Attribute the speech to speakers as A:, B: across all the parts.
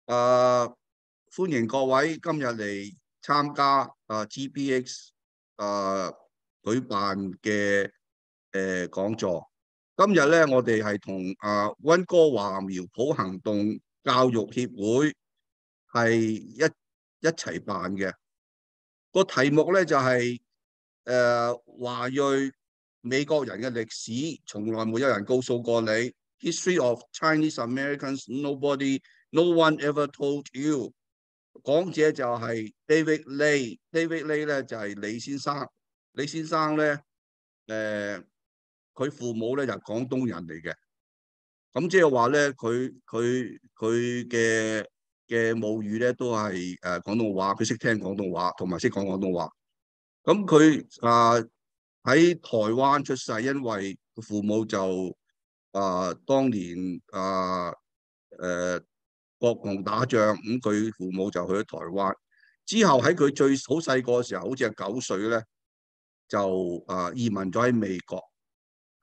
A: 歡迎各位今日嚟參加GBX 舉辦嘅講座。今日咧，我哋係同溫哥華苗圃行動教育協會係一齊辦嘅。個題目咧就係華裔美國人嘅歷史，從來沒有人告訴過你。History of Chinese Americans, no one ever told you。講者就係 David Lee。David Lee 咧就係李先生。李先生咧，佢父母咧就係廣東人嚟嘅。咁即係話咧，佢嘅母語咧都係廣東話，佢識聽廣東話，同埋識講廣東話。咁佢喺台灣出世，因為父母就當年國共打仗，咁佢父母就去咗台灣。之後喺佢最好細個嘅時候，好似係9歲咧，就移民咗喺美國。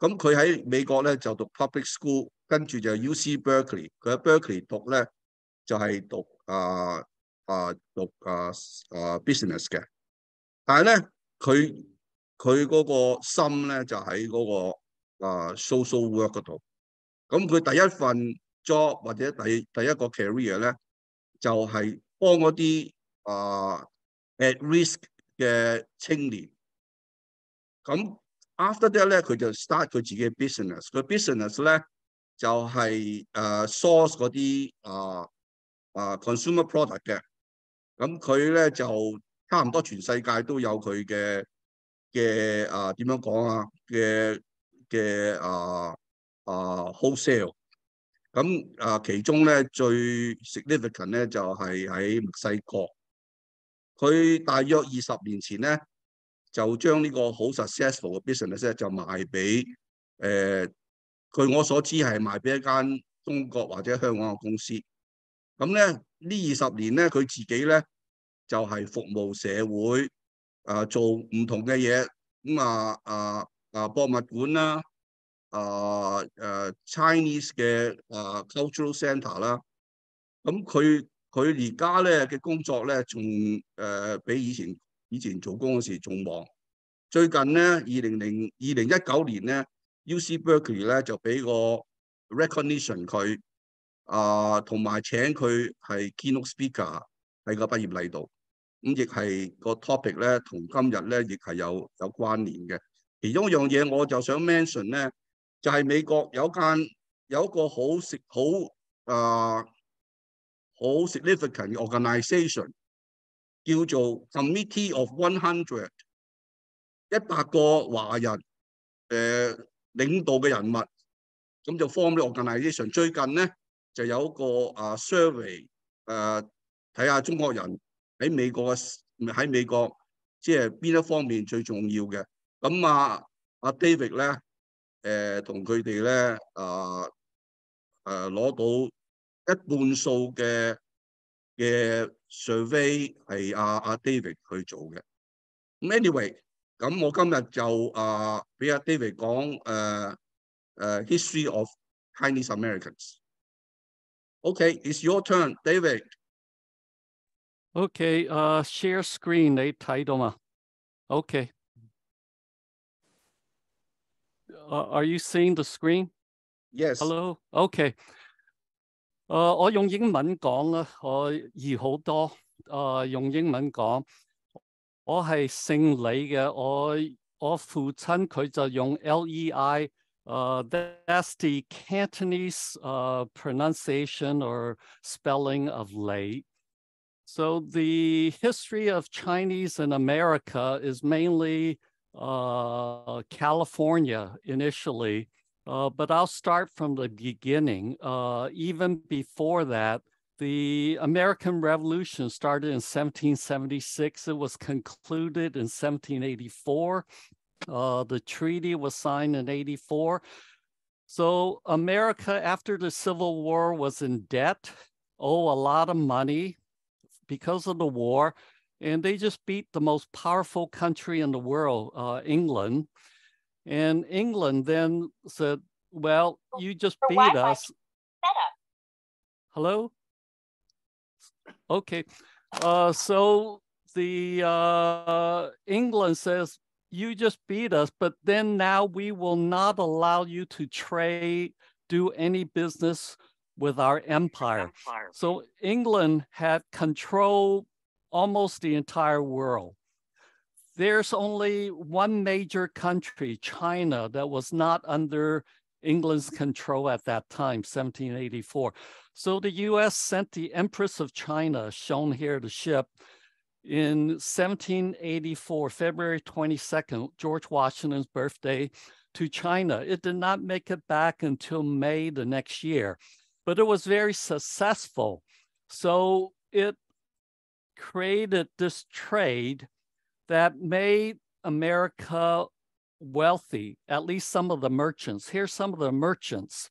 A: 咁佢喺美國咧就讀 public school， 跟住就 UC Berkeley。佢喺 Berkeley 讀咧就係讀business 嘅。但係咧佢嗰個心咧就喺嗰個social work 嗰度。咁佢第一份 job 或者第一個 career 咧，就係幫嗰啲at risk 嘅青年。咁 after that 咧，佢就 start 佢自己嘅 business。佢 business 咧就係source 嗰啲consumer product 嘅。咁佢咧就差唔多全世界都有佢嘅點樣講啊嘅wholesale。咁其中咧最 significant 咧就係喺墨西哥。佢大約20年前咧就將呢個好 successful 嘅 business 咧就賣俾據我所知係賣俾一間中國或者香港嘅公司。咁咧呢20年咧佢自己咧就係服務社會，做唔同嘅嘢。咁博物館啦。Chinese 嘅cultural centre 啦。咁佢而家咧嘅工作咧，仲比以前做工嗰時仲忙。最近咧2019年咧 UC Berkeley 咧就俾個 recognition 佢，同埋請佢係 keynote speaker 喺個畢業禮度。咁亦係個 topic 咧同今日咧亦係有關聯嘅。其中一樣嘢我就想 mention 咧，就係美國有一個好 significant 嘅 organisation 叫做 Committee of 100， 100個華人領導嘅人物，咁就 form 啲 organisation。最近咧就有一個survey， 睇下中國人喺美國即係邊一方面最重要嘅。咁David 咧同佢哋咧攞到一半數嘅 survey 係David 去做嘅。咁 anyway， 咁我今日就俾David 講history of Chinese Americans。 Okay, it's your turn, David.
B: Okay, share screen 你睇到嘛？ Okay. Are you seeing the screen?
A: Yes.
B: Hello. Okay. 我用英文講啦，我易好多。用英文講，我係姓李嘅，我父親佢就用 LEI。That's the Cantonese pronunciation or spelling of Lei. So the history of Chinese in America is mainly California initially, but I'll start from the beginning. Even before that, the American Revolution started in 1776. It was concluded in 1784. The treaty was signed in 84. So America, after the Civil War, was in debt, owed a lot of money because of the war, and they just beat the most powerful country in the world, England. And England then said, well, you just beat us. Hello? Okay. So the England says, you just beat us, but then now we will not allow you to do any business with our empire. So England had control almost the entire world. There's only one major country, China, that was not under England's control at that time, 1784. So the US sent the Empress of China, shown here, the ship, in 1784, February 22nd, George Washington's birthday, to China. It did not make it back until May the next year, but it was very successful. So it created this trade that made America wealthy, at least some of the merchants. Here's some of the merchants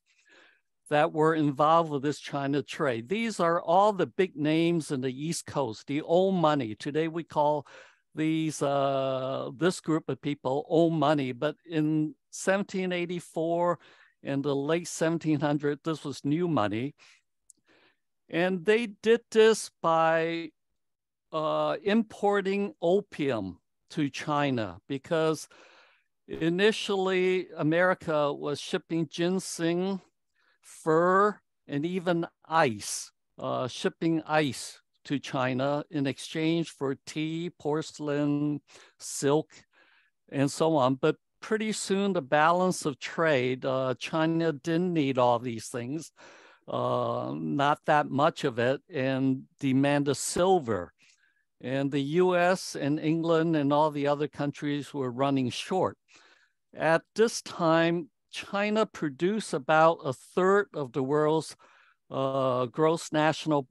B: that were involved with this China trade. These are all the big names in the East Coast, the old money. Today we call these this group of people old money, but in 1784 and the late 1700s, this was new money. And they did this by importing opium to China, because initially America was shipping ginseng, fur, and even ice, shipping ice to China in exchange for tea, porcelain, silk, and so on. But pretty soon the balance of trade, China didn't need all these things, not that much of it, and demanded silver. And the US and England and all the other countries were running short. At this time, China produced about a third of the world's gross national,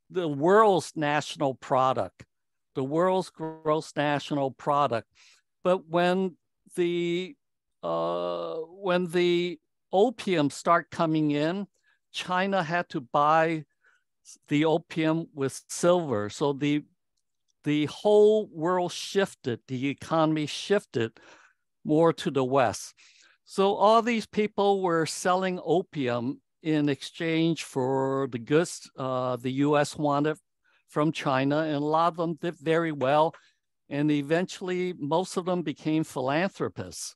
B: the world's national product, the world's gross national product. But when the opium started coming in, China had to buy the opium with silver. So the whole world shifted, the economy shifted more to the West. So all these people were selling opium in exchange for the goods the US wanted from China, and a lot of them did very well. And eventually, most of them became philanthropists.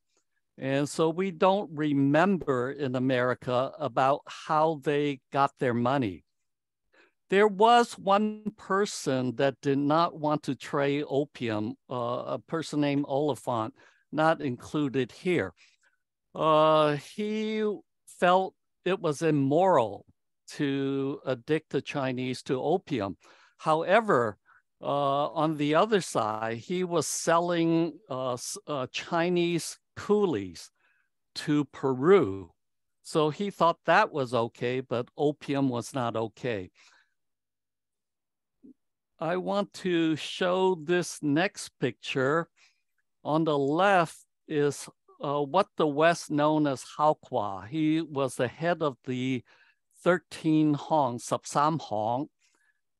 B: And so we don't remember in America about how they got their money. There was one person that did not want to trade opium, a person named Oliphant, not included here. He felt it was immoral to addict the Chinese to opium. However, on the other side, he was selling Chinese coolies to Peru. So he thought that was okay, but opium was not okay. I want to show this next picture. On the left is what the West known as Hao Kwa. He was the head of the 13 Hong, Subsam Hong,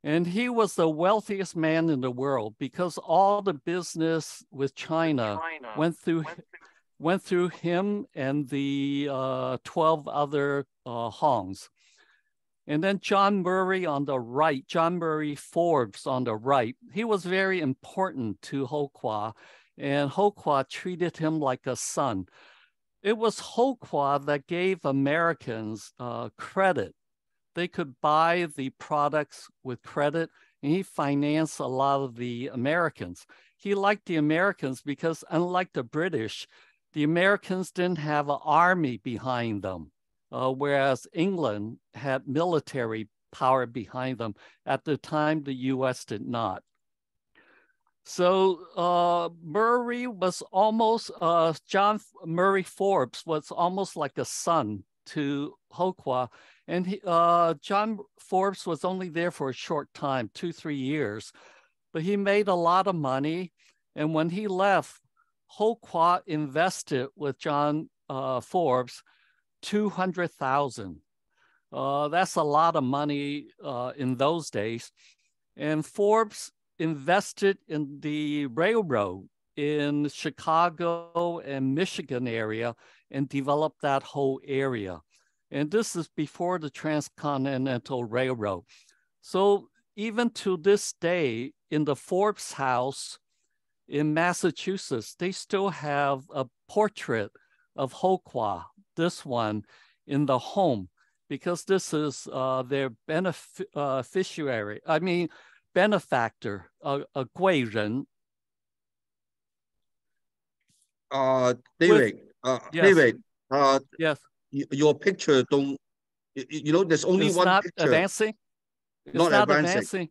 B: and he was the wealthiest man in the world because all the business with China went through him and the 12 other Hongs. And then John Murray on the right, John Murray Forbes on the right, he was very important to Ho Kwa, and Ho Kwa treated him like a son. It was Ho Kwa that gave Americans credit. They could buy the products with credit, and he financed a lot of the Americans. He liked the Americans because, unlike the British, the Americans didn't have an army behind them. Whereas England had military power behind them. At the time, the US did not. So Murray was almost, John Murray Forbes was almost like a son to Ho Kwa. And John Forbes was only there for a short time, 2-3 years, but he made a lot of money. And when he left, Ho Kwa invested with John Forbes $200,000. That's a lot of money in those days. And Forbes invested in the railroad in Chicago and Michigan area and developed that whole area. And this is before the Transcontinental Railroad. So even to this day, in the Forbes house in Massachusetts, they still have a portrait of Hokwa, this one, in the home, because this is their beneficiary, benefactor, a 贵人.
A: David,
B: yes.
A: David,
B: Yes.
A: your picture don't, there's only
B: It's
A: one
B: not
A: picture.
B: advancing. It's
A: Not
B: not
A: advancing.
B: advancing.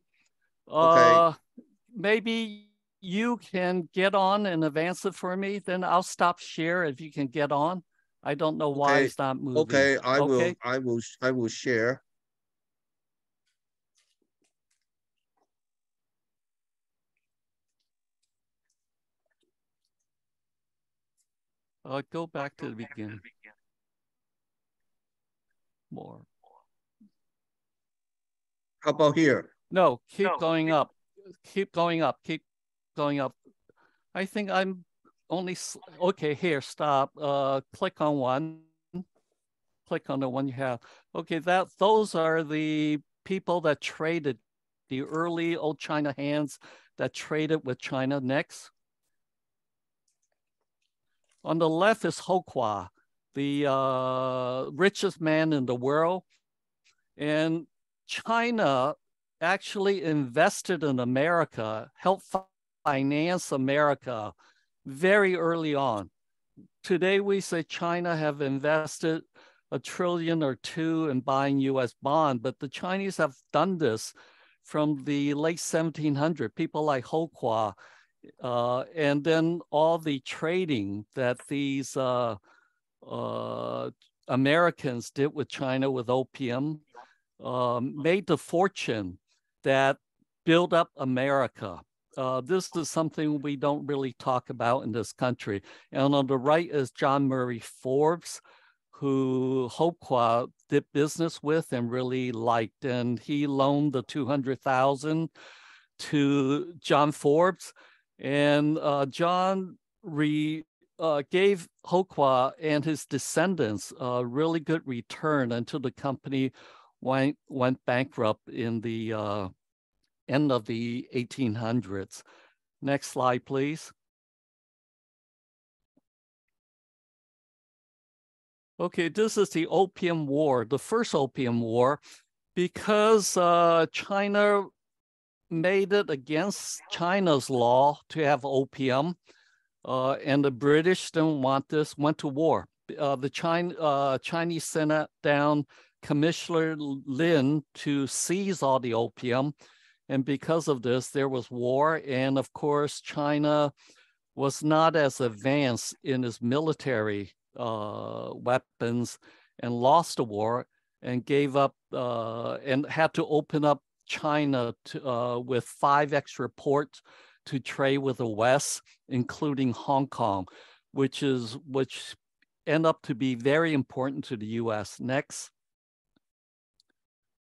A: Okay.
B: Maybe you can get on and advance it for me. Then I'll stop share if you can get on. I don't know why
A: Okay.
B: it's not moving.
A: Okay. I
B: Okay.
A: will share.
B: Go back to the beginning. More.
A: How about here?
B: No, keep going up. Keep going up. Keep going up. I think I'm only, okay, here, stop. Click on one. Click on the one you have. Okay, those are the people that traded, the early old China hands that traded with China. Next. On the left is Hokwa, the richest man in the world. And China actually invested in America, helped finance America very early on. Today, we say China have invested $1 trillion or $2 trillion in buying US bond, but the Chinese have done this from the late 1700s. People like Hokwa, and then all the trading that these Americans did with China with opium made the fortune that built up America. This is something we don't really talk about in this country. And on the right is John Murray Forbes, who Hokwa did business with and really liked. And he loaned the $200,000 to John Forbes. And John gave Hokwa and his descendants a really good return until the company went bankrupt in the end of the 1800s. Next slide, please. Okay, this is the Opium War, the first Opium War, because China made it against China's law to have opium, and the British didn't want this, went to war. The Chinese sent down Commissioner Lin to seize all the opium. And because of this, there was war. And of course, China was not as advanced in its military weapons and lost the war and gave up and had to open up China to, with 5 extra ports to trade with the West, including Hong Kong, which end up to be very important to the US. Next.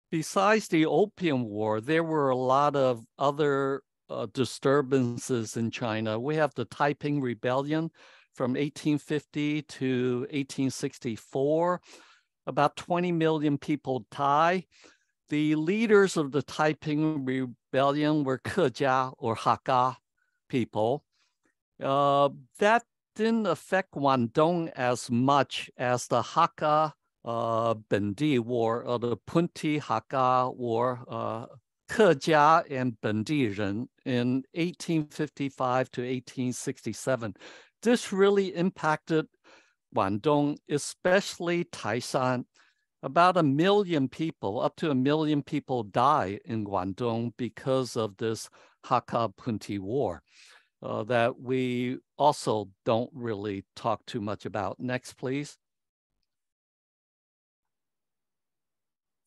B: Besides the Opium War, there were a lot of other disturbances in China. We have the Taiping Rebellion from 1850 to 1864. About 20 million people died. The leaders of the Taiping Rebellion were Kejia or Hakka people. That didn't affect Guangdong as much as the Hakka Bendi War or the Punti Hakka War, Kejia and Bendi Ren in 1855 to 1867. This really impacted Guangdong, especially Taishan. About 1 million people, up to 1 million people died in Guangdong because of this Hakka Punti War that we also don't really talk too much about. Next, please.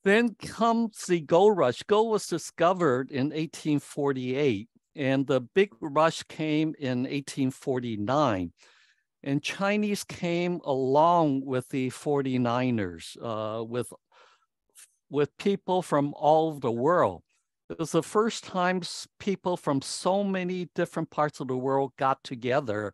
B: Then comes the gold rush. Gold was discovered in 1848, and the big rush came in 1849. And Chinese came along with the 49ers, with people from all over the world. It was the first time people from so many different parts of the world got together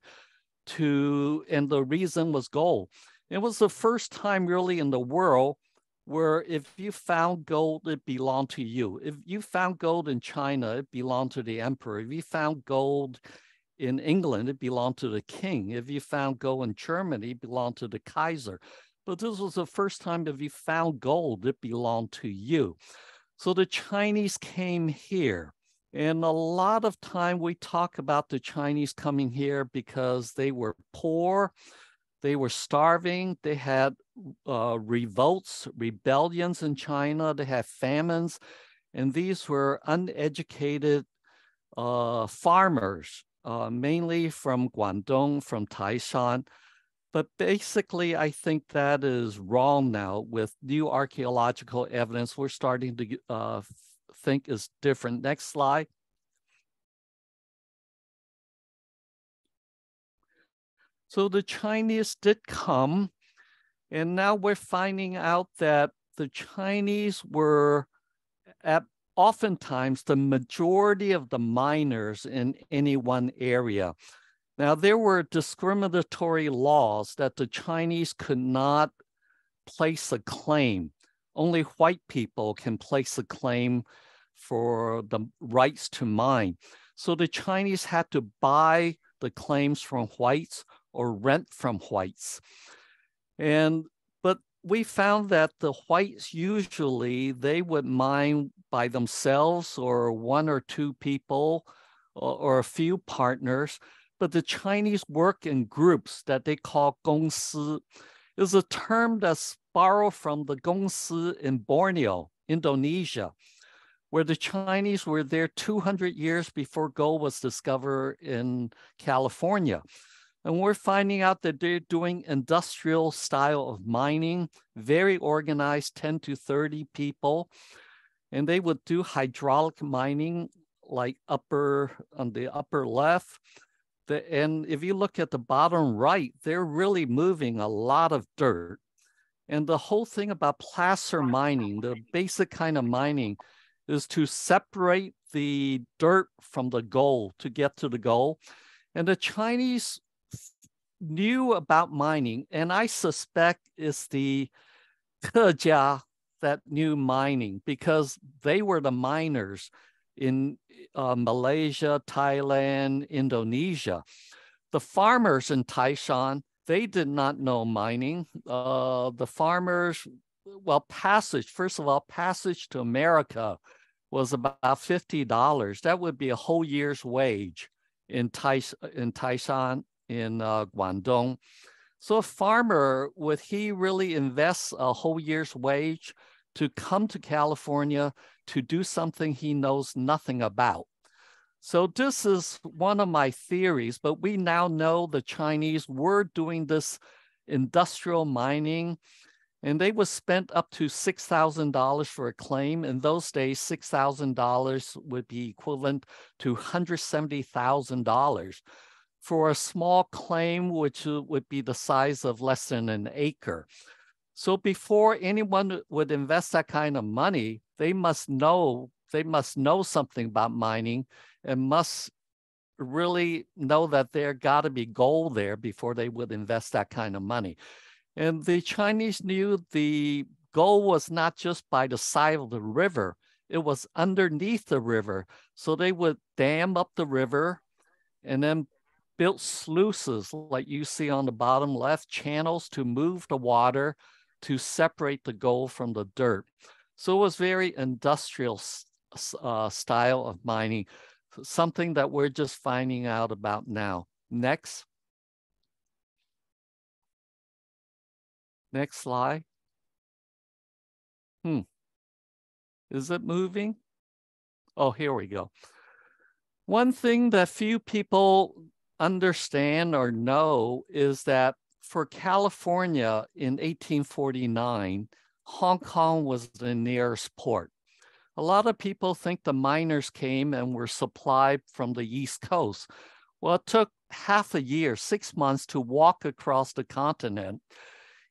B: and the reason was gold. It was the first time really in the world where if you found gold, it belonged to you. If you found gold in China, it belonged to the emperor. If you found gold in England, it belonged to the king. If you found gold in Germany, it belonged to the Kaiser. But this was the first time if you found gold, it belonged to you. So the Chinese came here. And a lot of time we talk about the Chinese coming here because they were poor, they were starving, they had revolts, rebellions in China, they had famines, and these were uneducated farmers, mainly from Guangdong, from Taishan. But basically, I think that is wrong now. With new archaeological evidence, we're starting to think is different. Next slide. So the Chinese did come, and now we're finding out that the Chinese were oftentimes the majority of the miners in any one area. Now, there were discriminatory laws that the Chinese could not place a claim. Only white people can place a claim for the rights to mine. So the Chinese had to buy the claims from whites or rent from whites. But we found that the whites usually, they would mine by themselves or one or two people or a few partners. But the Chinese work in groups that they call 公司. Is a term that's borrowed from the 公司 in Borneo, Indonesia, where the Chinese were there 200 years before gold was discovered in California. And we're finding out that they're doing industrial style of mining, very organized, 10 to 30 people. And they would do hydraulic mining, like on the upper left. And if you look at the bottom right, they're really moving a lot of dirt. And the whole thing about placer mining, the basic kind of mining, is to separate the dirt from the gold to get to the gold. And the Chinese knew about mining, and I suspect it's the Kejia that knew mining because they were the miners in Malaysia, Thailand, Indonesia. The farmers in Taishan, they did not know mining. The farmers, well, first of all, passage to America was about $50. That would be a whole year's wage in Taishan, in Guangdong. So a farmer, would he really invest a whole year's wage to come to California to do something he knows nothing about? So this is one of my theories, but we now know the Chinese were doing this industrial mining, and they would spend up to $6,000 for a claim. In those days, $6,000 would be equivalent to $170,000 for a small claim, which would be the size of less than an acre. So before anyone would invest that kind of money, they must know something about mining and must really know that there got to be gold there before they would invest that kind of money. And the Chinese knew the gold was not just by the side of the river, it was underneath the river. So they would dam up the river and then built sluices like you see on the bottom left, channels to move the water to separate the gold from the dirt. So it was very industrial style of mining, something that we're just finding out about now. Next. Next slide. Is it moving? Oh, here we go. One thing that few people understand or know is that for California in 1849, Hong Kong was the nearest port. A lot of people think the miners came and were supplied from the East Coast. Well, it took half a year, 6 months to walk across the continent.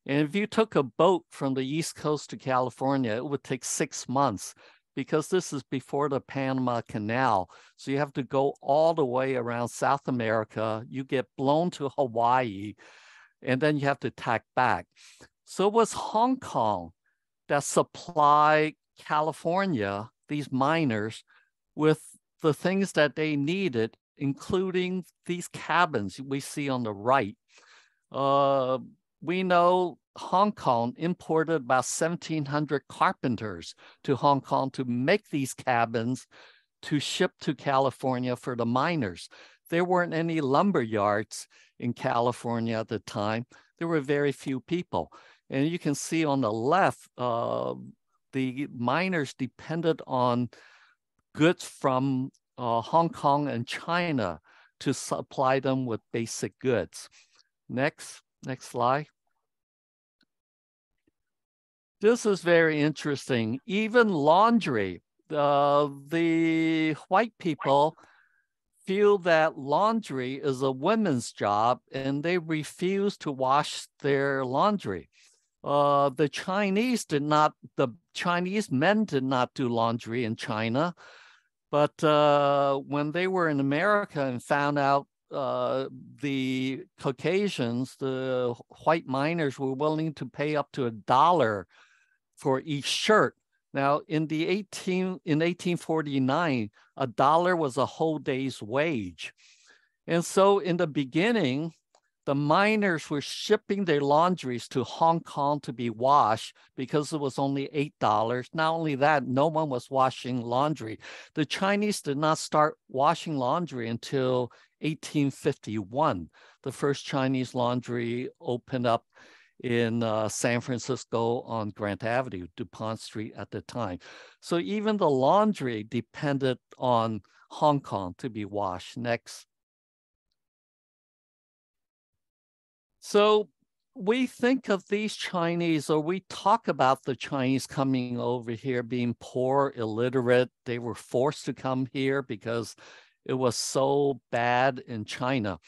B: And if you took a boat from the East Coast to California, it would take 6 months because this is before the Panama Canal. So you have to go all the way around South America. You get blown to Hawaii, and then you have to tack back. So it was Hong Kong that supply California, these miners, with the things that they needed, including these cabins we see on the right. We know Hong Kong imported about 1,700 carpenters to Hong Kong to make these cabins to ship to California for the miners. There weren't any lumber yards in California at the time. There were very few people. And you can see on the left, the miners depended on goods from Hong Kong and China to supply them with basic goods. Next slide. This is very interesting. Even laundry, the white people feel that laundry is a women's job and they refuse to wash their laundry. The Chinese men did not do laundry in China, but when they were in America and found out the Caucasians, the white miners, were willing to pay up to $1 for each shirt. Now, in 1849, $1 was a whole day's wage. And so in the beginning, the miners were shipping their laundries to Hong Kong to be washed because it was only $8. Not only that, no one was washing laundry. The Chinese did not start washing laundry until 1851. The first Chinese laundry opened up in San Francisco on Grant Avenue, DuPont Street at the time. So even the laundry depended on Hong Kong to be washed. Next. So we think of these Chinese, or we talk about the Chinese coming over here being poor, illiterate. They were forced to come here because it was so bad in China.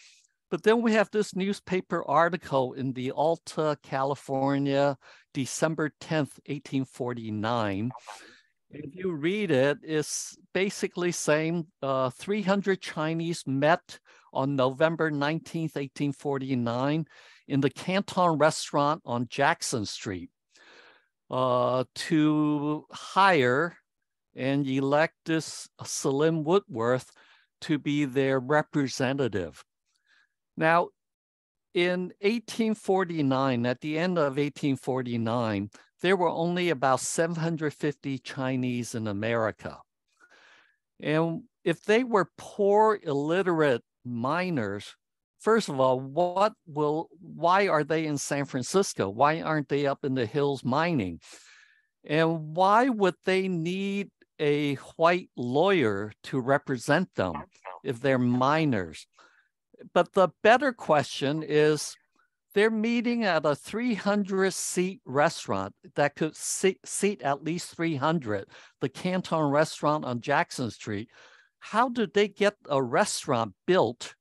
B: But then we have this newspaper article in the Alta, California, December 10th, 1849. If you read it, it's basically saying 300 Chinese met on November 19th, 1849 in the Canton restaurant on Jackson Street to hire and elect this Salim Woodworth to be their representative. Now, in 1849, at the end of 1849, there were only about 750 Chinese in America. And if they were poor, illiterate miners, first of all, why are they in San Francisco? Why aren't they up in the hills mining? And why would they need a white lawyer to represent them if they're miners? But the better question is, they're meeting at a 300-seat restaurant that could seat at least 300, the Canton restaurant on Jackson Street. How did they get a restaurant built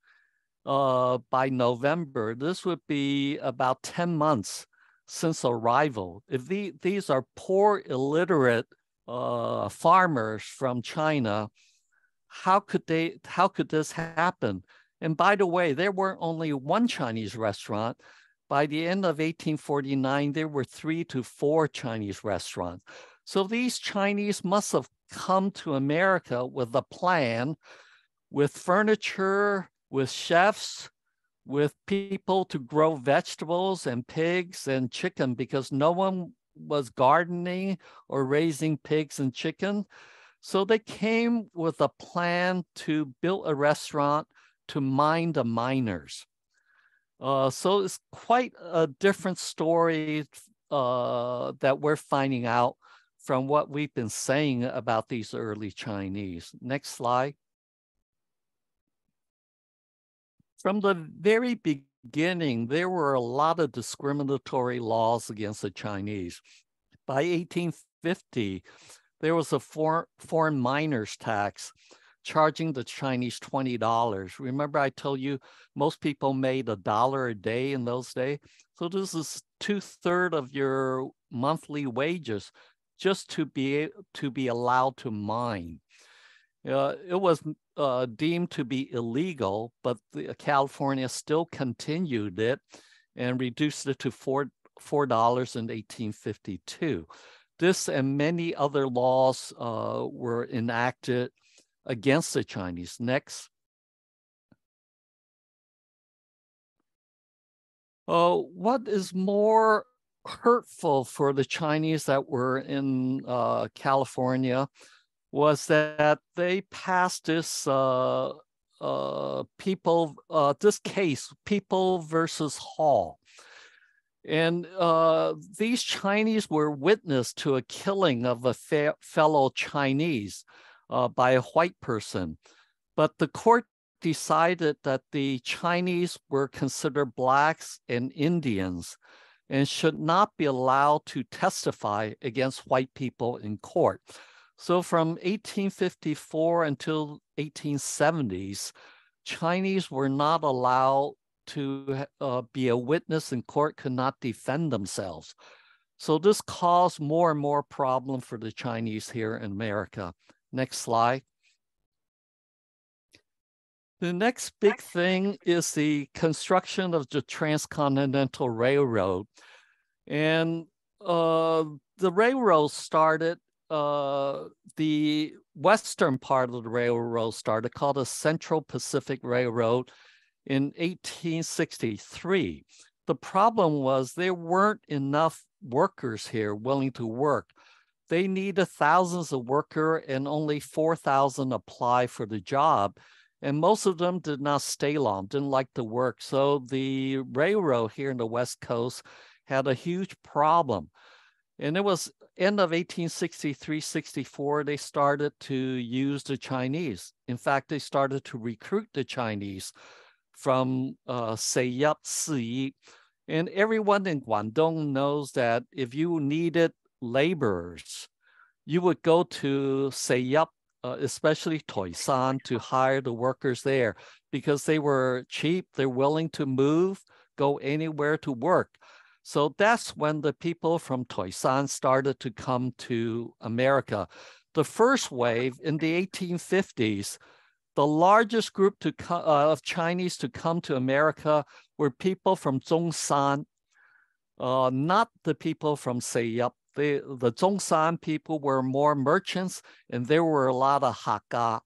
B: by November? This would be about 10 months since arrival. If these are poor, illiterate farmers from China, how could this happen? And by the way, there weren't only one Chinese restaurant. By the end of 1849, there were 3 to 4 Chinese restaurants. So these Chinese must have come to America with a plan, with furniture, with chefs, with people to grow vegetables and pigs and chicken, because no one was gardening or raising pigs and chicken. So they came with a plan to build a restaurant to mine the miners. So it's quite a different story that we're finding out from what we've been saying about these early Chinese. Next slide. From the very beginning, there were a lot of discriminatory laws against the Chinese. By 1850, there was a foreign miners tax charging the Chinese $20. Remember I told you most people made $1 a day in those days? So this is 2/3 of your monthly wages just to be allowed to mine. It was deemed to be illegal, but California still continued it and reduced it to $4 in 1852. This and many other laws were enacted against the Chinese. Next. What is more hurtful for the Chinese that were in California was that they passed this this case, People versus Hall. And these Chinese were witness to a killing of a fellow Chinese by a white person. But the court decided that the Chinese were considered blacks and Indians and should not be allowed to testify against white people in court. So from 1854 until 1870s, Chinese were not allowed to be a witness in court, could not defend themselves. So this caused more and more problem for the Chinese here in America. Next slide. The next big thing is the construction of the Transcontinental Railroad. And the railroad started, the western part of the railroad started, called the Central Pacific Railroad, in 1863. The problem was there weren't enough workers here willing to work. They needed thousands of workers and only 4,000 apply for the job. And most of them did not stay long, didn't like to work. So the railroad here in the West Coast had a huge problem. And it was end of 1863-64, they started to use the Chinese. In fact, they started to recruit the Chinese from Seiyup, Siyi. And everyone in Guangdong knows that if you needed laborers, you would go to Seiyup, especially Toisan, to hire the workers there because they were cheap, they're willing to move, go anywhere to work. So that's when the people from Toisan started to come to America. The first wave in the 1850s, the largest group of Chinese to come to America were people from Zhongshan, not the people from Seiyup. The Zhongshan people were more merchants, and there were a lot of Hakka.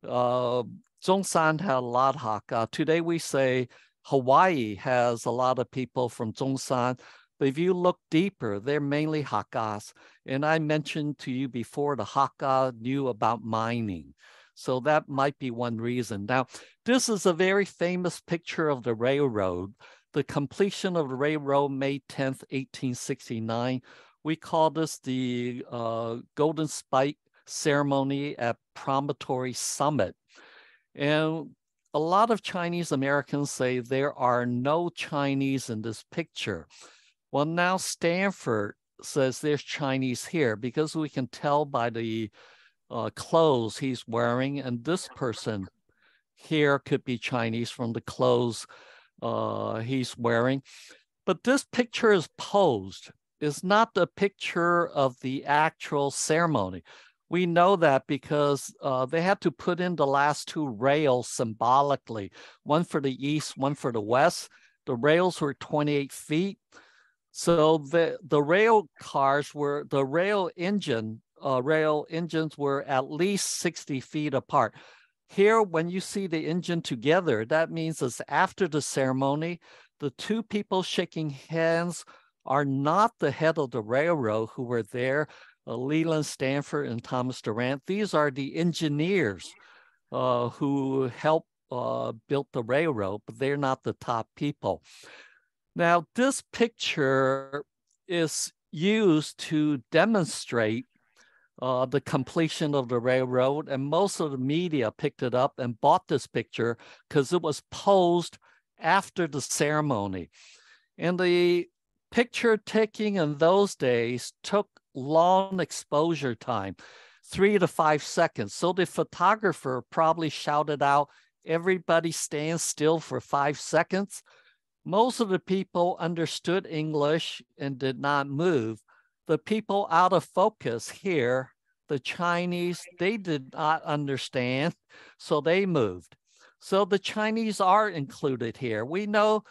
B: Zhongshan had a lot of Hakka. Today we say Hawaii has a lot of people from Zhongshan, but if you look deeper, they're mainly Hakkas. And I mentioned to you before, the Hakka knew about mining. So that might be one reason. Now, this is a very famous picture of the railroad. The completion of the railroad, May 10th, 1869. We call this the Golden Spike ceremony at Promontory Summit. And a lot of Chinese Americans say there are no Chinese in this picture. Well, now Stanford says there's Chinese here because we can tell by the clothes he's wearing, and this person here could be Chinese from the clothes he's wearing. But this picture is posed. It's not the picture of the actual ceremony. We know that because they had to put in the last two rails symbolically, one for the east, one for the west. The rails were 28 feet. So the rail cars were, the rail engines were at least 60 feet apart. Here, when you see the engine together, that means it's after the ceremony. The two people shaking hands are not the head of the railroad who were there, Leland Stanford and Thomas Durant. These are the engineers who helped build the railroad, but they're not the top people. Now, this picture is used to demonstrate the completion of the railroad, and most of the media picked it up and bought this picture because it was posed after the ceremony. And the picture taking in those days took long exposure time, 3 to 5 seconds. So the photographer probably shouted out, "Everybody stand still for 5 seconds." Most of the people understood English and did not move. The people out of focus here, the Chinese, they did not understand, so they moved. So the Chinese are included here. We know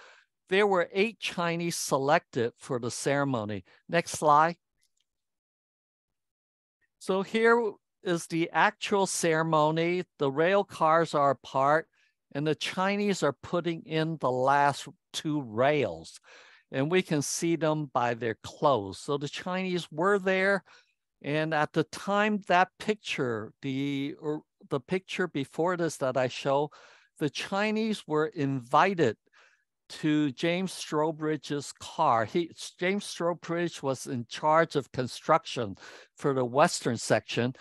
B: there were 8 Chinese selected for the ceremony. Next slide. So here is the actual ceremony. The rail cars are apart, and the Chinese are putting in the last two rails. And we can see them by their clothes. So the Chinese were there. And at the time, that picture, the picture before this that I show, the Chinese were invited to James Strobridge's car. James Strobridge was in charge of construction for the Western section,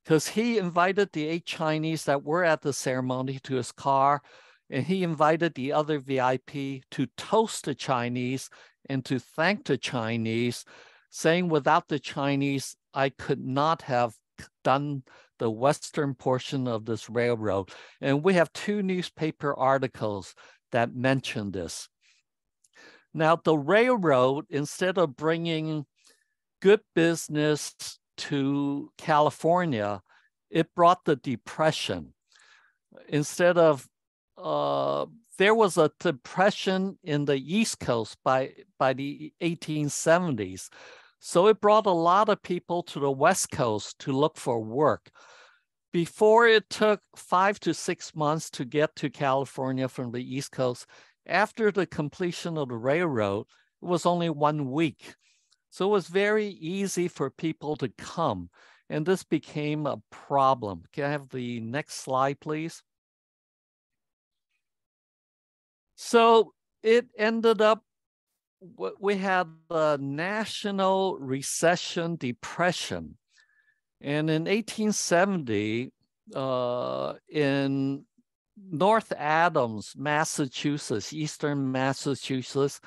B: because he invited the 8 Chinese that were at the ceremony to his car, and he invited the other VIP to toast the Chinese and to thank the Chinese, saying without the Chinese, I could not have done the western portion of this railroad. And we have 2 newspaper articles that mention this. Now, the railroad, instead of bringing good business to California, it brought the Depression. Instead of, there was a depression in the East Coast by the 1870s. So it brought a lot of people to the West Coast to look for work. Before it took 5 to 6 months to get to California from the East Coast, after the completion of the railroad, it was only 1 week. So it was very easy for people to come, and this became a problem. Can I have the next slide, please? So it ended up, we had a national recession, depression. And in 1870, in North Adams, Massachusetts, Eastern Massachusetts,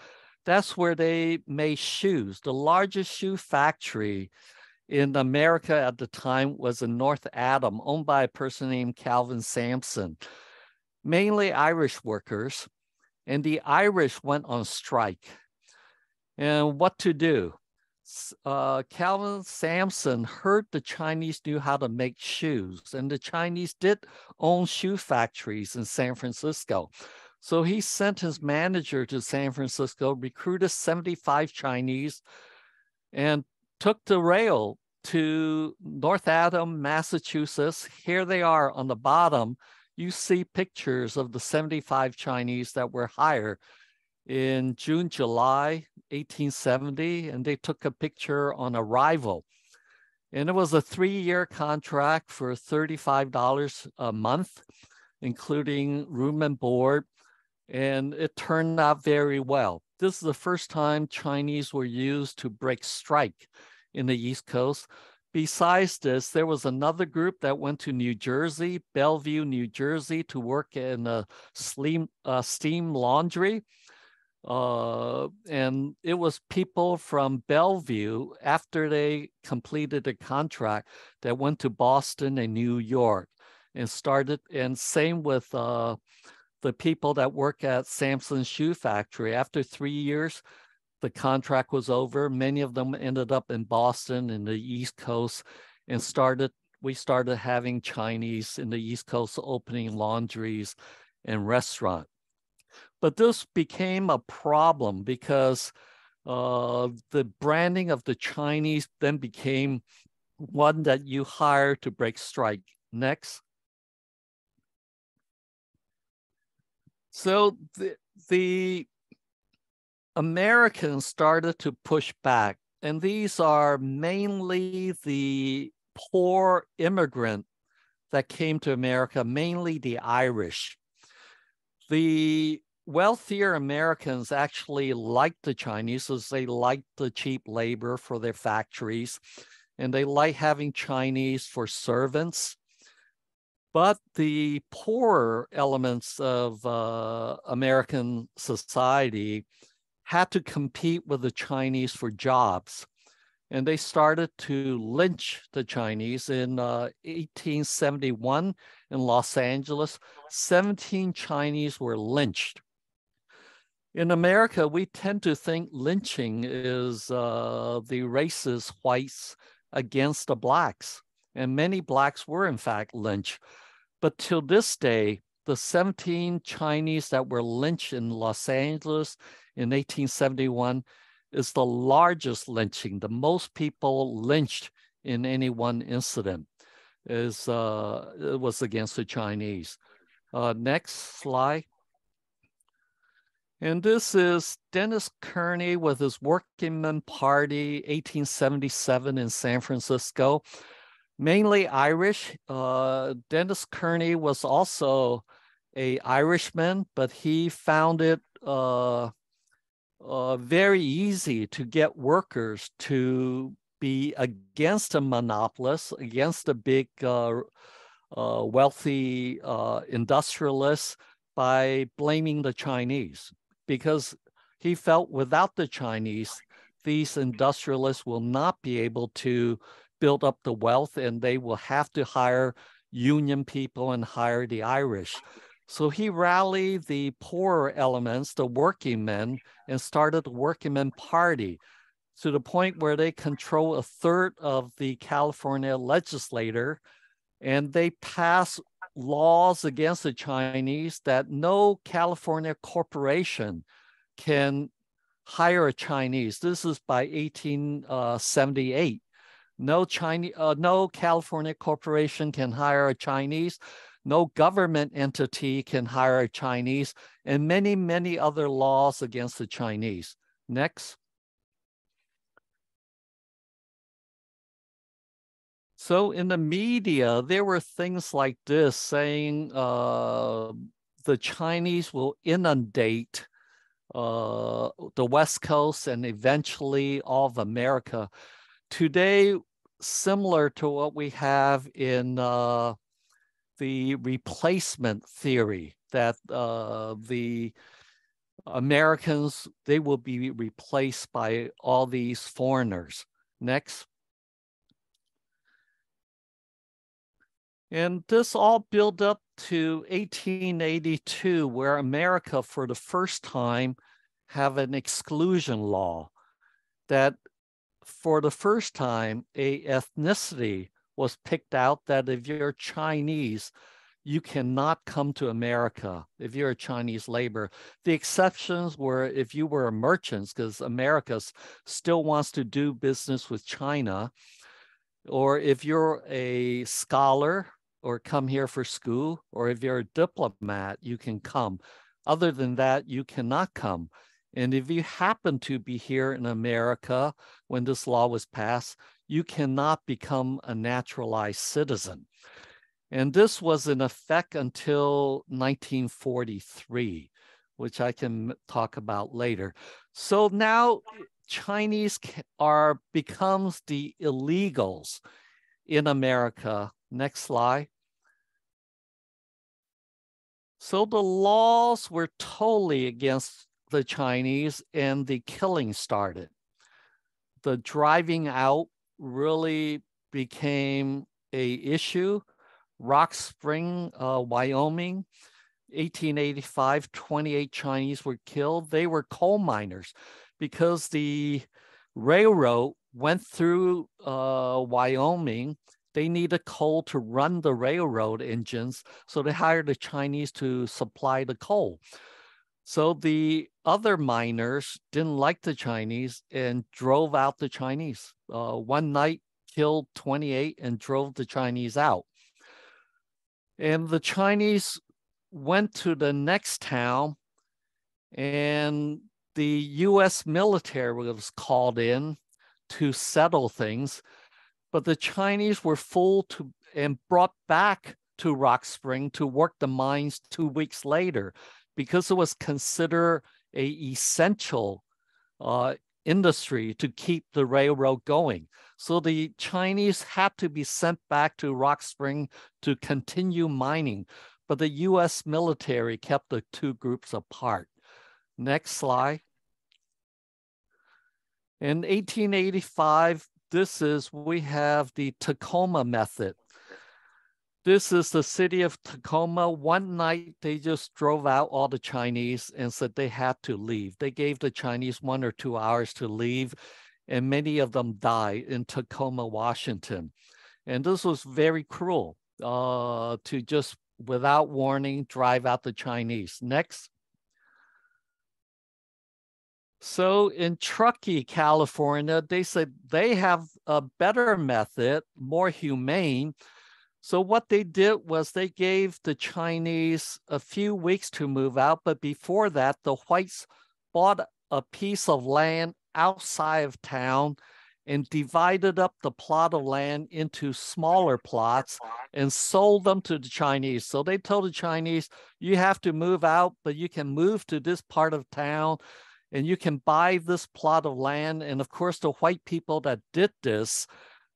B: that's where they made shoes. The largest shoe factory in America at the time was in North Adams, owned by a person named Calvin Sampson, mainly Irish workers. And the Irish went on strike. And what to do? Calvin Sampson heard the Chinese knew how to make shoes, and the Chinese did own shoe factories in San Francisco. So he sent his manager to San Francisco, recruited 75 Chinese, and took the rail to North Adams, Massachusetts. Here they are on the bottom. You see pictures of the 75 Chinese that were hired in June, July 1870, and they took a picture on arrival. And it was a 3-year contract for $35 a month, including room and board, and it turned out very well. This is the first time Chinese were used to break strike in the East Coast. Besides this, there was another group that went to New Jersey, Bellevue, New Jersey, to work in a steam laundry. And it was people from Bellevue, after they completed the contract, that went to Boston and New York and started, and same with the people that work at Sampson's shoe factory. After 3 years, the contract was over. Many of them ended up in Boston and the East Coast, and we started having Chinese in the East Coast opening laundries and restaurants. But this became a problem because the branding of the Chinese then became one that you hire to break strike. Next. So the Americans started to push back, and these are mainly the poor immigrant that came to America, mainly the Irish. The wealthier Americans actually liked the Chinese, as they liked the cheap labor for their factories, and they liked having Chinese for servants. But the poorer elements of American society had to compete with the Chinese for jobs. And they started to lynch the Chinese in 1871 in Los Angeles. 17 Chinese were lynched. In America, we tend to think lynching is the racist whites against the blacks. And many blacks were in fact lynched. But till this day, the 17 Chinese that were lynched in Los Angeles in 1871 is the largest lynching, the most people lynched in any one incident it was against the Chinese. Next slide. And this is Dennis Kearney with his Workingman Party, 1877 in San Francisco, mainly Irish. Dennis Kearney was also an Irishman, but he found it very easy to get workers to be against a monopolist, against a big wealthy industrialists by blaming the Chinese, because he felt without the Chinese, these industrialists will not be able to build up the wealth, and they will have to hire union people and hire the Irish. So he rallied the poorer elements, the working men, and started the Workingman Party to the point where they control a third of the California legislature, and they pass laws against the Chinese that no California corporation can hire a Chinese. This is by 1878. No California corporation can hire a Chinese. No government entity can hire a Chinese, and many, many other laws against the Chinese. Next. So in the media, there were things like this saying the Chinese will inundate the West Coast and eventually all of America. Today, similar to what we have in the replacement theory, that the Americans, they will be replaced by all these foreigners. Next. And this all built up to 1882, where America, for the first time, have an exclusion law that for the first time, a ethnicity was picked out that if you're Chinese, you cannot come to America if you're a Chinese labor. The exceptions were if you were a merchant, because America still wants to do business with China, or if you're a scholar or come here for school, or if you're a diplomat, you can come. Other than that, you cannot come. And if you happen to be here in America when this law was passed, you cannot become a naturalized citizen. And this was in effect until 1943, which I can talk about later. So now Chinese becomes the illegals in America. Next slide. So the laws were totally against the Chinese, and the killing started. The driving out really became an issue. Rock Spring, Wyoming, 1885, 28 Chinese were killed. They were coal miners because the railroad went through Wyoming. They needed coal to run the railroad engines, so they hired the Chinese to supply the coal. So the other miners didn't like the Chinese and drove out the Chinese. One night, killed 28 and drove the Chinese out. And the Chinese went to the next town, and the US military was called in to settle things. But the Chinese were fooled and brought back to Rock Spring to work the mines 2 weeks later, because it was considered an essential industry to keep the railroad going. So the Chinese had to be sent back to Rock Spring to continue mining, but the US military kept the two groups apart. Next slide. In 1885, we have the Tacoma method. This is the city of Tacoma. One night, they just drove out all the Chinese and said they had to leave. They gave the Chinese 1 or 2 hours to leave, and many of them died in Tacoma, Washington. And this was very cruel to just, without warning, drive out the Chinese. Next. So in Truckee, California, they said they have a better method, more humane. So what they did was they gave the Chinese a few weeks to move out, but before that, the whites bought a piece of land outside of town and divided up the plot of land into smaller plots and sold them to the Chinese. So they told the Chinese, you have to move out, but you can move to this part of town and you can buy this plot of land. And of course, the white people that did this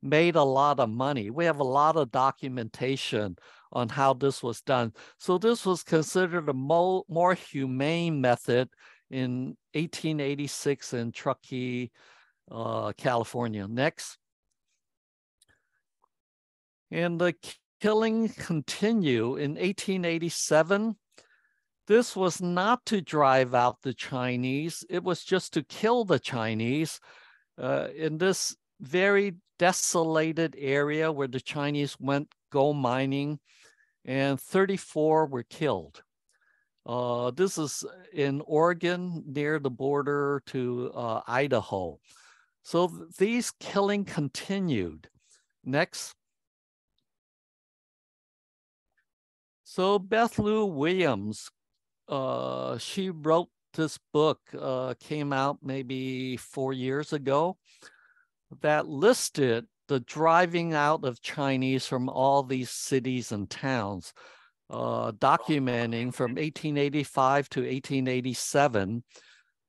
B: made a lot of money. We have a lot of documentation on how this was done. So this was considered a more humane method in 1886 in Truckee, California. Next. And the killing continue in 1887. This was not to drive out the Chinese. It was just to kill the Chinese in this very desolated area where the Chinese went gold mining, and 34 were killed. This is in Oregon near the border to Idaho. So these killing continued. Next. So Beth Lou Williams, she wrote this book, came out maybe 4 years ago, that listed the driving out of Chinese from all these cities and towns, documenting from 1885 to 1887,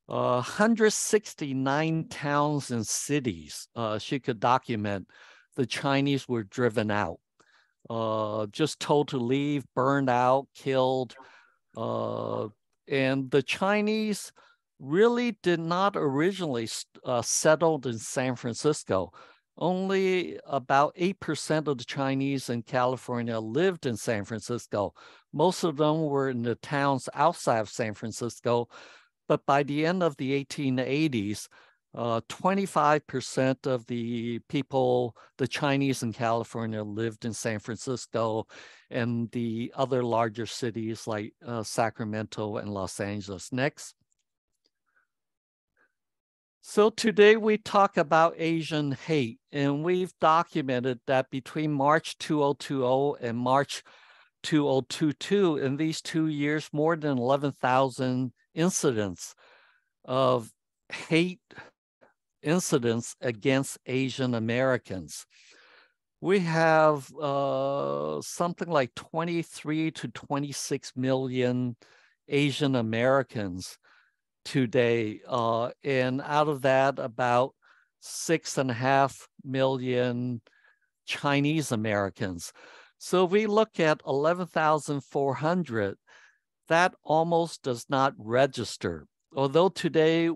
B: 169 towns and cities she could document the Chinese were driven out, just told to leave, burned out, killed. And the Chinese really did not originally settled in San Francisco. Only about 8% of the Chinese in California lived in San Francisco. Most of them were in the towns outside of San Francisco. But by the end of the 1880s, 25% of the people, the Chinese in California, lived in San Francisco and the other larger cities like Sacramento and Los Angeles. Next. So today we talk about Asian hate, and we've documented that between March 2020 and March 2022, in these 2 years, more than 11,000 incidents of hate incidents against Asian Americans. We have something like 23 to 26 million Asian Americans today. And out of that, about 6.5 million Chinese Americans. So if we look at 11,400, that almost does not register. Although today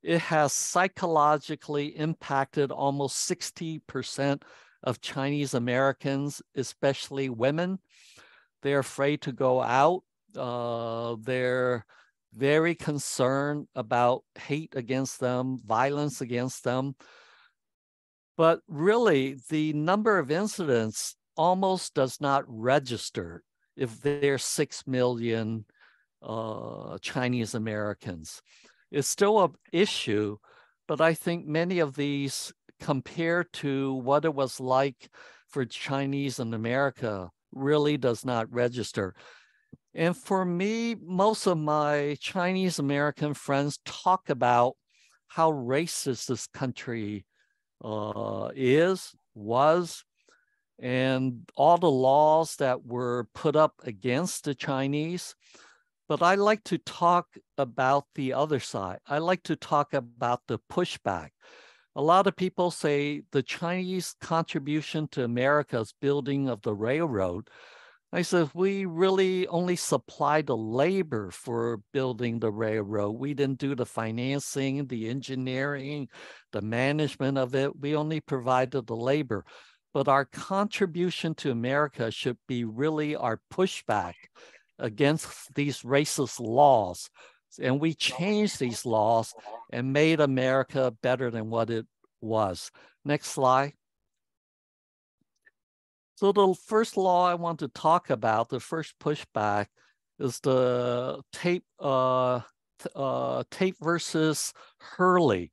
B: it has psychologically impacted almost 60% of Chinese Americans, especially women. They're afraid to go out. They're very concerned about hate against them, violence against them. But really, the number of incidents almost does not register if there's 6 million Chinese Americans. It's still an issue, but I think many of these, compared to what it was like for Chinese in America, really does not register. And for me, most of my Chinese American friends talk about how racist this country was, and all the laws that were put up against the Chinese. But I like to talk about the other side. I like to talk about the pushback. A lot of people say the Chinese contribution to America's building of the railroad. I said, we really only supplied the labor for building the railroad. We didn't do the financing, the engineering, the management of it. We only provided the labor. But our contribution to America should be really our pushback against these racist laws. And we changed these laws and made America better than what it was. Next slide. So the first law I want to talk about, the first pushback, is the Tape versus Hurley.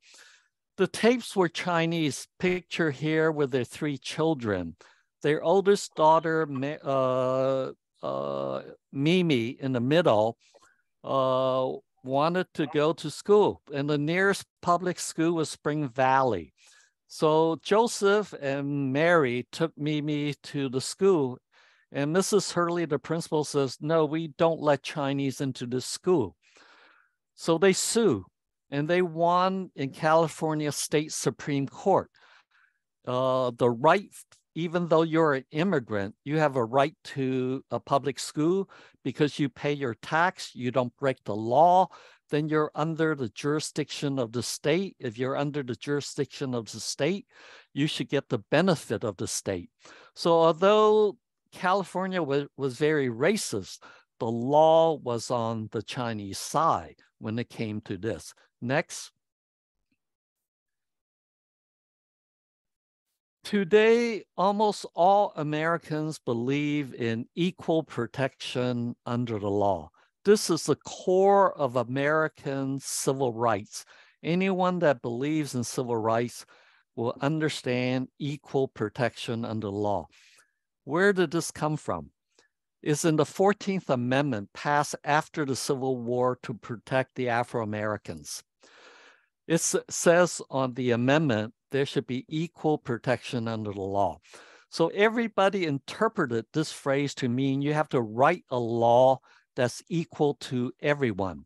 B: The tapes were Chinese, picture here with their 3 children. Their oldest daughter, Mimi, in the middle, wanted to go to school, and the nearest public school was Spring Valley. So Joseph and Mary took Mimi to the school, and Mrs. Hurley, the principal, says, no, we don't let Chinese into this school. So they sue, and they won in California State Supreme Court. The right, even though you're an immigrant, you have a right to a public school because you pay your tax, you don't break the law, then you're under the jurisdiction of the state. If you're under the jurisdiction of the state, you should get the benefit of the state. So although California was very racist, the law was on the Chinese side when it came to this. Next. Today, almost all Americans believe in equal protection under the law. This is the core of American civil rights. Anyone that believes in civil rights will understand equal protection under the law. Where did this come from? It's in the 14th Amendment passed after the Civil War to protect the Afro-Americans. It says on the amendment, there should be equal protection under the law. So everybody interpreted this phrase to mean you have to write a law that's equal to everyone.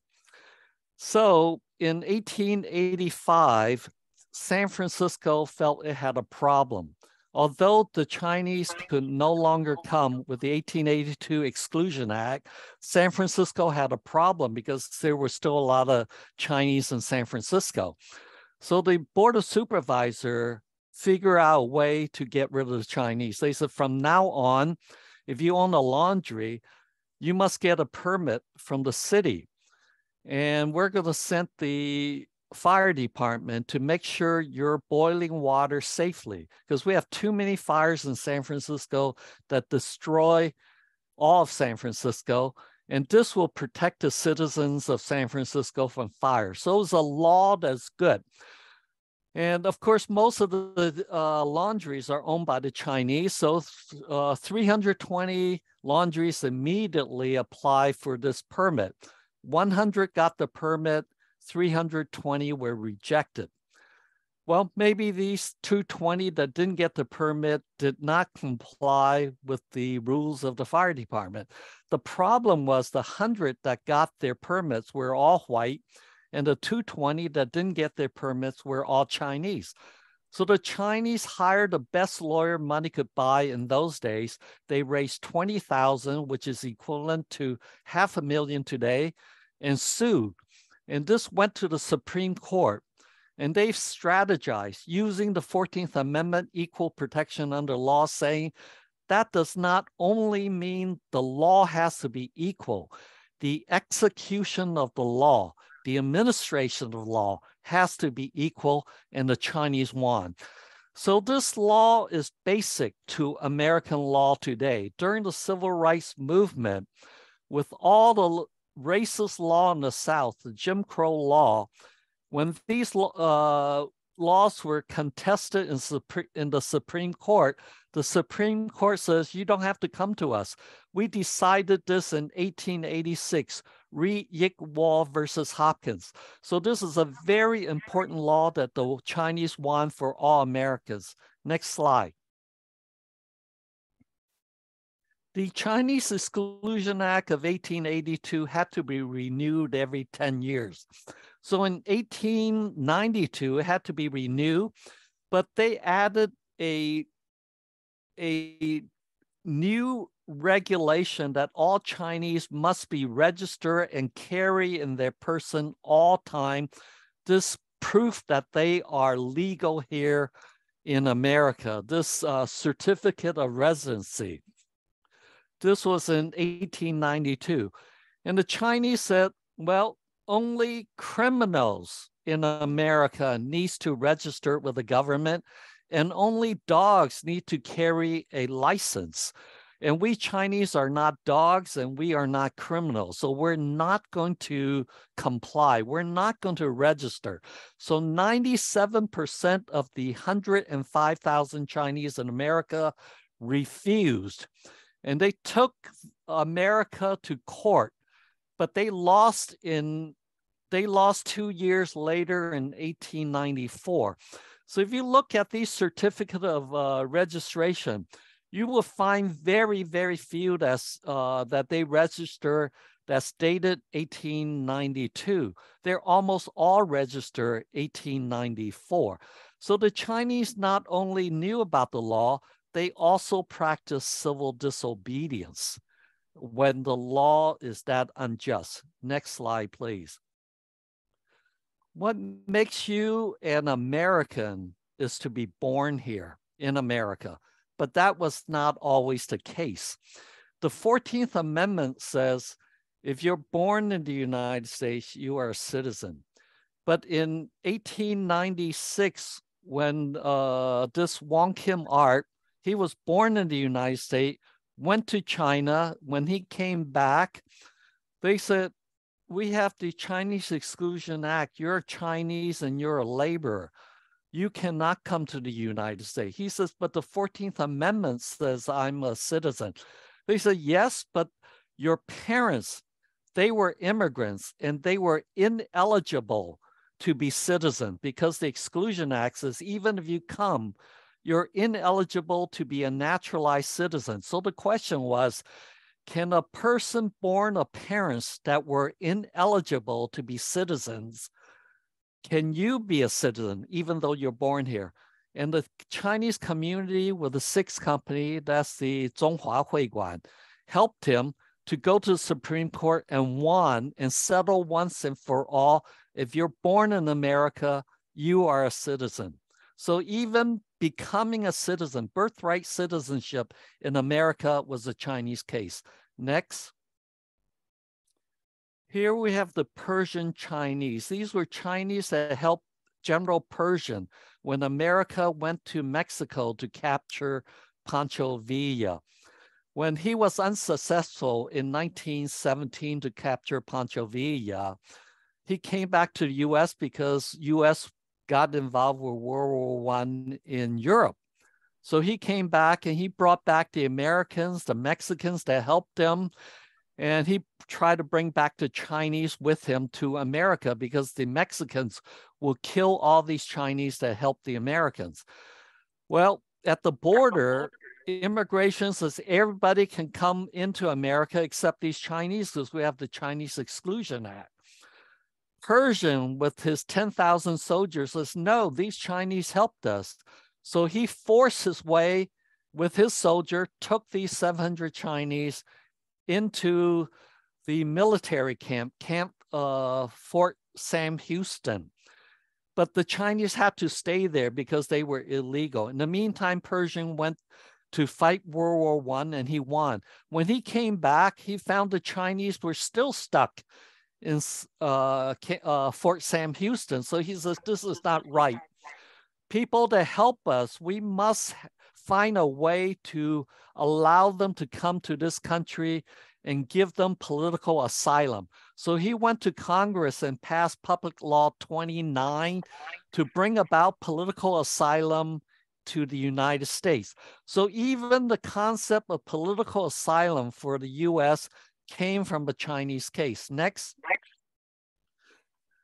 B: So in 1885, San Francisco felt it had a problem. Although the Chinese could no longer come with the 1882 Exclusion Act, San Francisco had a problem because there were still a lot of Chinese in San Francisco. So the Board of Supervisors figured out a way to get rid of the Chinese. They said, from now on, if you own a laundry, you must get a permit from the city. And we're going to send the fire department to make sure you're boiling water safely, because we have too many fires in San Francisco that destroy all of San Francisco, and this will protect the citizens of San Francisco from fire. So it's a law that's good. And of course, most of the laundries are owned by the Chinese, so 320 laundries immediately apply for this permit. 100 got the permit, 320 were rejected. Well, maybe these 220 that didn't get the permit did not comply with the rules of the fire department. The problem was the 100 that got their permits were all white, and the 220 that didn't get their permits were all Chinese. So the Chinese hired the best lawyer money could buy in those days. They raised $20,000, which is equivalent to $500,000 today, and sued. And this went to the Supreme Court, and they've strategized using the 14th Amendment, equal protection under law, saying that does not only mean the law has to be equal, the execution of the law, the administration of law has to be equal, and the Chinese won. So this law is basic to American law today. During the Civil Rights Movement, with all the racist law in the South, the Jim Crow law, when these laws were contested in the Supreme Court, the Supreme Court says, you don't have to come to us. We decided this in 1886, Re-Yick-Wall versus Hopkins. So this is a very important law that the Chinese won for all Americans. Next slide. The Chinese Exclusion Act of 1882 had to be renewed every 10 years. So in 1892, it had to be renewed, but they added a new regulation that all Chinese must be registered and carry in their person all time. This proof that they are legal here in America, this certificate of residency. This was in 1892. And the Chinese said, well, only criminals in America needs to register with the government, and only dogs need to carry a license. And we Chinese are not dogs and we are not criminals. So we're not going to comply. We're not going to register. So 97% of the 105,000 Chinese in America refused. And they took America to court, but they lost 2 years later in 1894. So if you look at these certificate of registration, you will find very, very few that they register that's dated 1892. They're almost all registered 1894. So the Chinese not only knew about the law, they also practice civil disobedience when the law is that unjust. Next slide, please. What makes you an American is to be born here in America, but that was not always the case. The 14th Amendment says, if you're born in the United States, you are a citizen. But in 1896, when this Wong Kim Art, he was born in the United States, went to China. When he came back, they said, we have the Chinese Exclusion Act. You're Chinese and you're a laborer. You cannot come to the United States. He says, but the 14th Amendment says I'm a citizen. They said, yes, but your parents, they were immigrants and they were ineligible to be citizen because the Exclusion Act says even if you come, you're ineligible to be a naturalized citizen. So the question was, can a person born of parents that were ineligible to be citizens, can you be a citizen even though you're born here? And the Chinese community with the sixth company, that's the Zhonghua Huiguan, helped him to go to the Supreme Court and won and settle once and for all. If you're born in America, you are a citizen. So even becoming a citizen, birthright citizenship in America was a Chinese case. Next. Here we have the Persian Chinese. These were Chinese that helped General Pershing when America went to Mexico to capture Pancho Villa. When he was unsuccessful in 1917 to capture Pancho Villa, he came back to the US because US got involved with World War I in Europe. So he came back and he brought back the Americans, the Mexicans that helped him, and he tried to bring back the Chinese with him to America because the Mexicans will kill all these Chinese that helped the Americans. Well, at the border, immigration says everybody can come into America except these Chinese because we have the Chinese Exclusion Act. Pershing, with his 10,000 soldiers, says, no, these Chinese helped us. So he forced his way with his soldier, took these 700 Chinese into the military camp, Fort Sam Houston. But the Chinese had to stay there because they were illegal. In the meantime, Pershing went to fight World War I and he won. When he came back, he found the Chinese were still stuck in Fort Sam Houston. So he says, this is not right. People to help us, we must find a way to allow them to come to this country and give them political asylum. So he went to Congress and passed Public Law 29 to bring about political asylum to the United States. So even the concept of political asylum for the US came from a Chinese case. Next.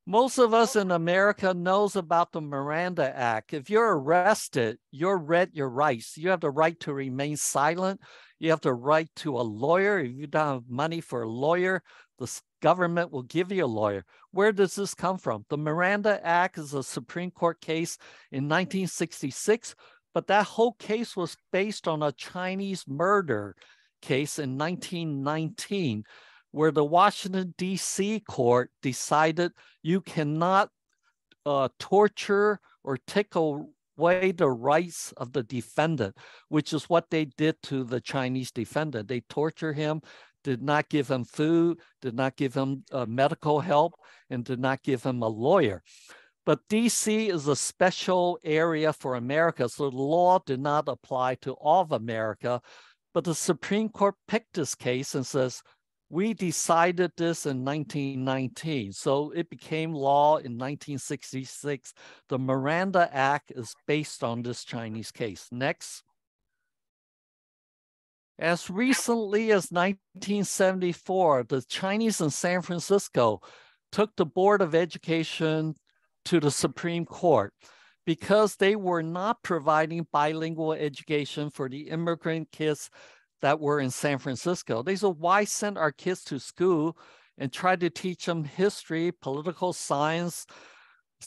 B: Most of us in America knows about the Miranda Act. If you're arrested, you're read your rights. You have the right to remain silent. You have the right to a lawyer. If you don't have money for a lawyer, the government will give you a lawyer. Where does this come from? The Miranda Act is a Supreme Court case in 1966, but that whole case was based on a Chinese murder case in 1919, where the Washington, D.C. court decided you cannot torture or take away the rights of the defendant, which is what they did to the Chinese defendant. They tortured him, did not give him food, did not give him medical help, and did not give him a lawyer. But D.C. is a special area for America, so the law did not apply to all of America. But the Supreme Court picked this case and says, we decided this in 1919. So it became law in 1966. The Miranda Act is based on this Chinese case. Next. As recently as 1974, the Chinese in San Francisco took the Board of Education to the Supreme Court because they were not providing bilingual education for the immigrant kids that were in San Francisco. They said, why send our kids to school and try to teach them history, political science,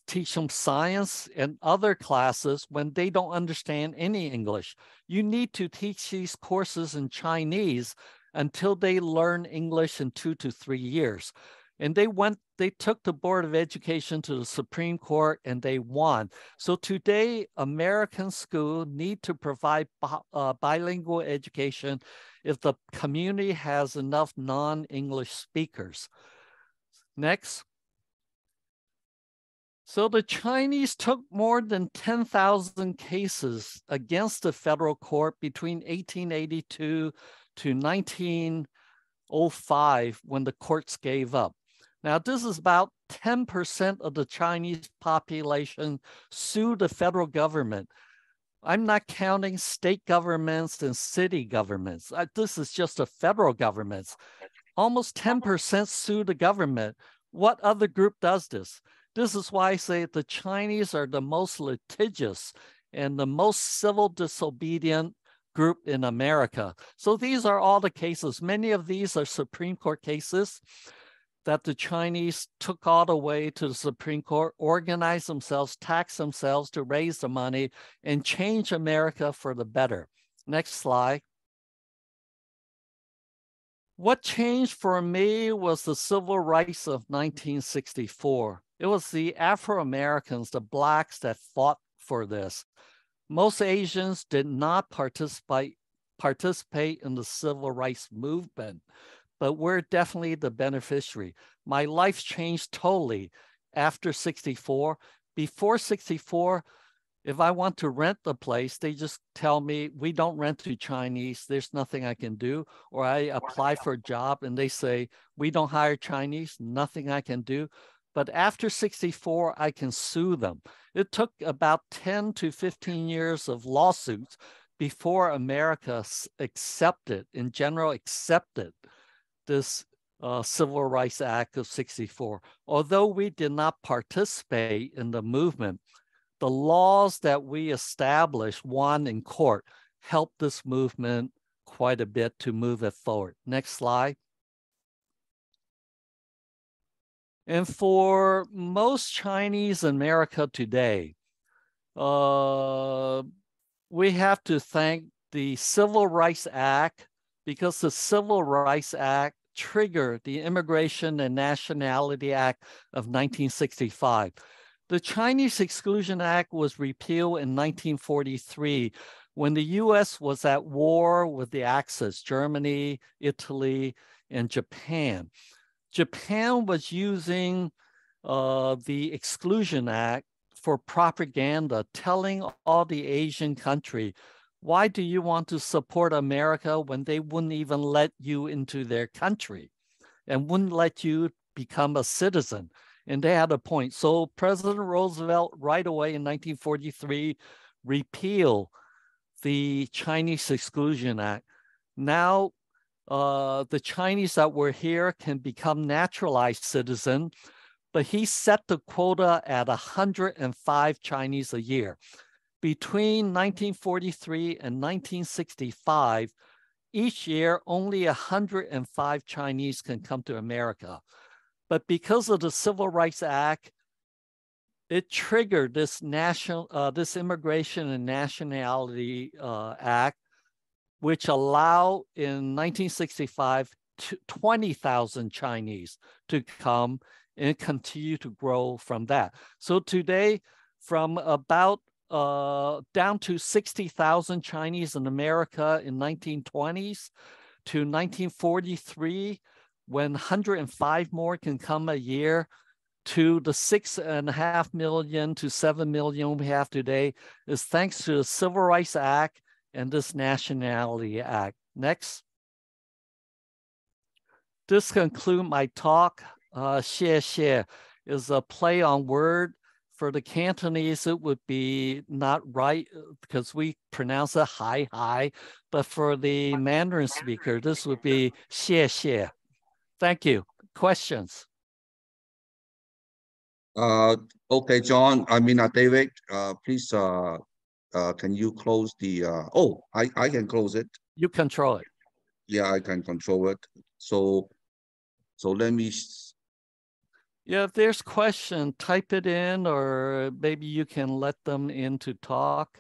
B: teach them science and other classes when they don't understand any English? You need to teach these courses in Chinese until they learn English in 2 to 3 years. And they took the Board of Education to the Supreme Court and they won. So today, American schools need to provide bilingual education if the community has enough non-English speakers. Next. So the Chinese took more than 10,000 cases against the federal court between 1882 to 1905 when the courts gave up. Now, this is about 10% of the Chinese population sued the federal government. I'm not counting state governments and city governments. This is just the federal governments. Almost 10% sue the government. What other group does this? This is why I say the Chinese are the most litigious and the most civil disobedient group in America. So these are all the cases. Many of these are Supreme Court cases that the Chinese took all the way to the Supreme Court, organized themselves, taxed themselves to raise the money and change America for the better. Next slide. What changed for me was the civil rights of 1964. It was the Afro-Americans, the Blacks, that fought for this. Most Asians did not participate in the civil rights movement, but we're definitely the beneficiary. My life changed totally after 64. Before 64, if I want to rent the place, they just tell me, we don't rent to Chinese, there's nothing I can do. Or I apply for a job and they say, we don't hire Chinese, nothing I can do. But after 64, I can sue them. It took about 10 to 15 years of lawsuits before America accepted, in general, accepted this Civil Rights Act of 64. Although we did not participate in the movement, the laws that we established, won in court, helped this movement quite a bit to move it forward. Next slide. And for most Chinese in America today, we have to thank the Civil Rights Act, because the Civil Rights Act triggered the Immigration and Nationality Act of 1965. The Chinese Exclusion Act was repealed in 1943 when the US was at war with the Axis, Germany, Italy, and Japan. Japan was using the Exclusion Act for propaganda, telling all the Asian countries, why do you want to support America when they wouldn't even let you into their country and wouldn't let you become a citizen? And they had a point. So President Roosevelt right away in 1943 repealed the Chinese Exclusion Act. Now, the Chinese that were here can become naturalized citizens, but he set the quota at 105 Chinese a year. Between 1943 and 1965, each year, only 105 Chinese can come to America. But because of the Civil Rights Act, it triggered this Immigration and Nationality Act, which allowed in 1965 20,000 Chinese to come and continue to grow from that. So today, from about down to 60,000 Chinese in America in 1920s to 1943, when 105 more can come a year, to the 6.5 million to 7 million we have today, is thanks to the Civil Rights Act and this Nationality Act. Next. This concludes my talk. 谢谢 is a play on word. For the Cantonese, it would be not right because we pronounce it hi, hi. But for the Mandarin speaker, this would be 谢谢. Thank you. Questions?
A: Okay, John. David. Please. Can you close the? I can close it.
B: You control it.
A: Yeah, I can control it. So let me.
B: Yeah, if there's question, type it in, or maybe you can let them in to talk.